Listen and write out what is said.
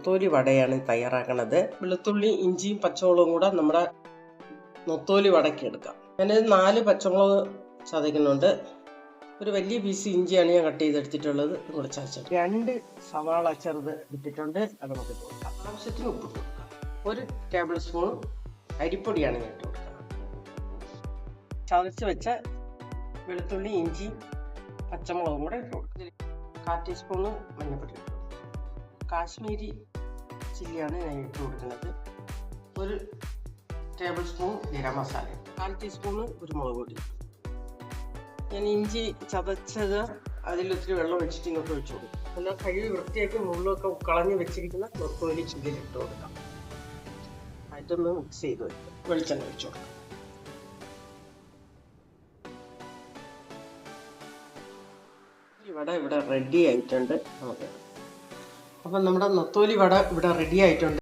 നൊത്തോലി വടയാണ് തയ്യാറാക്കണത്. വെളുത്തുള്ളി ഇഞ്ചിയും പച്ചമുളകും കൂടെ നമ്മുടെ നൊത്തോലി വടയ്ക്ക് എടുക്കാം. ഞാനത് 4 പച്ചമുളക് ചതയ്ക്കുന്നുണ്ട്. ഒരു വലിയ പീസ് ഇഞ്ചിയാണ് ഞാൻ കട്ട് ചെയ്തെടുത്തിട്ടുള്ളത്. കൂടെ ചതച്ചത് 2 സവാള ചെറുത് എടുത്തിട്ടുണ്ട്. അത് നമുക്ക് കൊടുക്കാം. ആവശ്യത്തിന് ഉപ്പ് കൊടുക്കാം. 1 ടേബിൾ സ്പൂൺ അരിപ്പൊടിയാണ് ഞാൻ ഇട്ട് കൊടുക്കുന്നത്. ചതച്ച് വെച്ച വെളുത്തുള്ളി ഇഞ്ചി പച്ചമുളകും കൂടെ ഇട്ട് കൊടുക്കും. 1/4 ടീസ്പൂണ് മഞ്ഞൾപ്പൊടി ഇട്ടു. കാശ്മീരി ചില്ലിയാണ് ഞാൻ ഇട്ട് കൊടുക്കുന്നത്. 1 table spoon garam masala, 1/4 teaspoon കുരുമുളക് പൊടി. ഞാൻ ഇഞ്ചി ചതച്ചത് അതിലൊത്തിരി വെള്ളം ഒഴിച്ചിട്ട് ഇങ്ങോട്ട് ഒഴിച്ചു കൊടുക്കും. എന്നാൽ കഴുകി വൃത്തിയാക്കി മുള്ളൊക്കെ കളഞ്ഞ് വെച്ചിരിക്കുന്ന നൊത്തോലി ഇതിലിട്ട് കൊടുക്കാം. ആയിട്ടൊന്ന് മിക്സ് ചെയ്ത് വെക്കും. വെളിച്ചെണ്ണ ഒഴിച്ചു കൊടുക്കാം. വട ഇവിടെ റെഡി ആയിട്ടുണ്ട്. അപ്പം നമ്മുടെ നൊത്തോലി വട ഇവിടെ റെഡി ആയിട്ടുണ്ട്.